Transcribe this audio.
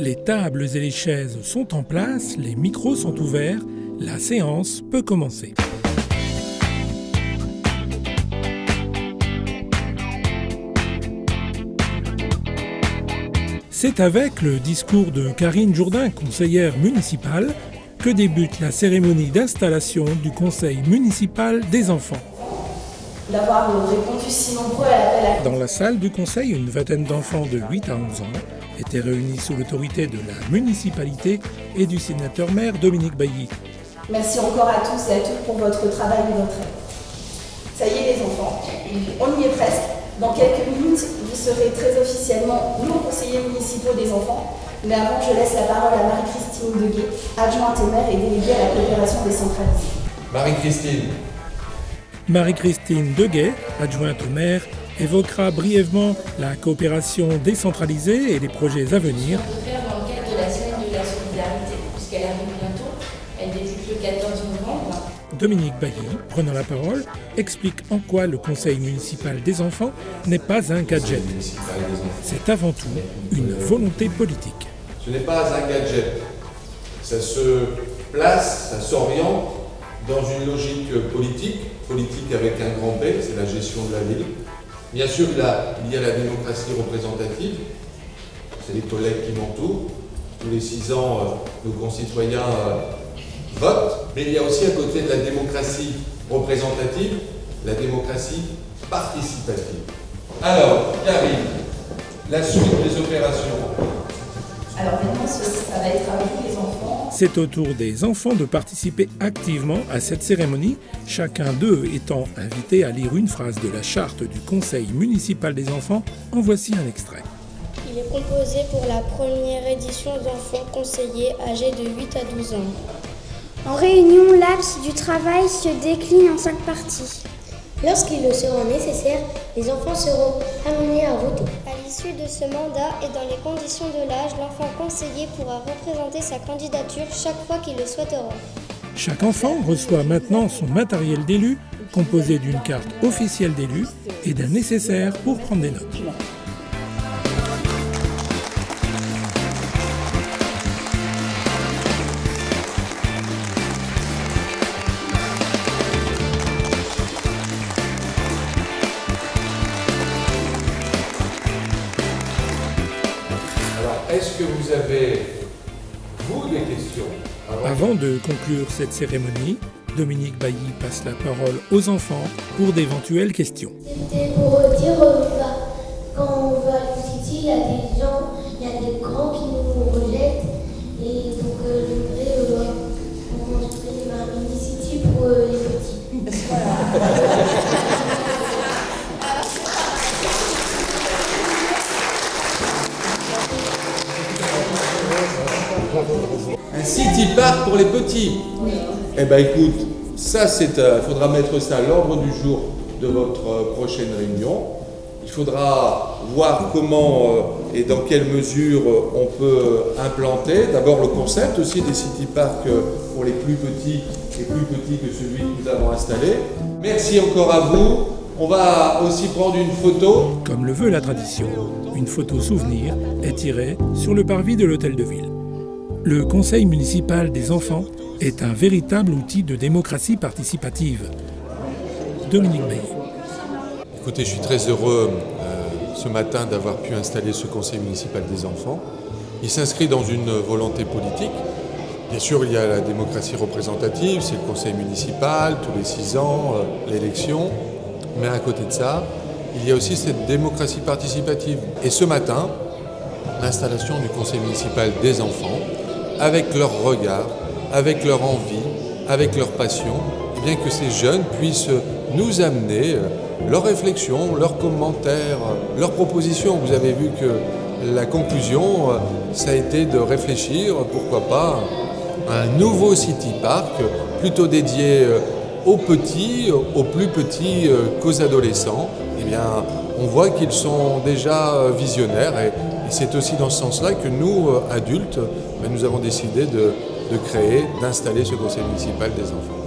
Les tables et les chaises sont en place, les micros sont ouverts, la séance peut commencer. C'est avec le discours de Karine Jourdain, conseillère municipale, que débute la cérémonie d'installation du conseil municipal des enfants. D'avoir répondu si nombreux à l'appel à... Dans la salle du conseil, une vingtaine d'enfants de 8 à 11 ans étaient réunis sous l'autorité de la municipalité et du sénateur-maire Dominique Bailly. Merci encore à tous et à toutes pour votre travail et votre aide. Ça y est les enfants, on y est presque. Dans quelques minutes, vous serez très officiellement nos conseillers municipaux des enfants. Mais avant, je laisse la parole à Marie-Christine Deguet, adjointe au maire et déléguée à la coopération décentralisée. Marie-Christine Deguet, adjointe au maire, évoquera brièvement la coopération décentralisée et les projets à venir. On peut faire dans le cadre de la semaine de la solidarité, puisqu'elle arrive bientôt. Elle débute le 14 novembre. Dominique Bailly, prenant la parole, explique en quoi le conseil municipal des enfants n'est pas un gadget. C'est avant tout une volonté politique. Ce n'est pas un gadget. Ça se place, ça s'oriente dans une logique politique avec un grand B, c'est la gestion de la ville. Bien sûr, il y a la démocratie représentative, c'est les collègues qui m'entourent. Tous les 6 ans, nos concitoyens votent, mais il y a aussi à côté de la démocratie représentative, la démocratie participative. Alors, Karine, la suite des opérations. Alors maintenant, ça va être avec vous les enfants. C'est au tour des enfants de participer activement à cette cérémonie, chacun d'eux étant invité à lire une phrase de la charte du conseil municipal des enfants. En voici un extrait. Il est composé pour la première édition d'enfants conseillers âgés de 8 à 12 ans. En réunion, l'axe du travail se décline en 5 parties. Lorsqu'il le sera nécessaire, les enfants seront amenés à voter. À l'issue de ce mandat et dans les conditions de l'âge, l'enfant conseiller pourra représenter sa candidature chaque fois qu'il le souhaitera. Chaque enfant reçoit maintenant son matériel d'élu, composé d'une carte officielle d'élu et d'un nécessaire pour prendre des notes. Est-ce que vous avez, vous, des questions? Avant de conclure cette cérémonie, Dominique Bailly passe la parole aux enfants pour d'éventuelles questions. C'était pour dire, quand on va à l'université, il y a des gens, il y a des grands qui nous rejettent. Et donc, je voudrais construire un mini-city pour les petits. Un city park pour les petits. Eh bien écoute, ça il faudra mettre ça à l'ordre du jour de votre prochaine réunion. Il faudra voir comment et dans quelle mesure on peut implanter. D'abord le concept aussi des city parks pour les plus petits et plus petits que celui que nous avons installé. Merci encore à vous. On va aussi prendre une photo. Comme le veut la tradition, une photo souvenir est tirée sur le parvis de l'hôtel de ville. Le conseil municipal des enfants est un véritable outil de démocratie participative. Dominique Bailly. Écoutez, je suis très heureux ce matin d'avoir pu installer ce conseil municipal des enfants. Il s'inscrit dans une volonté politique. Bien sûr, il y a la démocratie représentative, c'est le conseil municipal, tous les 6 ans, l'élection. Mais à côté de ça, il y a aussi cette démocratie participative. Et ce matin, l'installation du conseil municipal des enfants, avec leur regard, avec leur envie, avec leur passion, et bien que ces jeunes puissent nous amener leurs réflexions, leurs commentaires, leurs propositions. Vous avez vu que la conclusion, ça a été de réfléchir, pourquoi pas, à un nouveau city park, plutôt dédié aux petits, aux plus petits qu'aux adolescents. Eh bien, on voit qu'ils sont déjà visionnaires et c'est aussi dans ce sens-là que nous, adultes, nous avons décidé de créer, d'installer ce conseil municipal des enfants.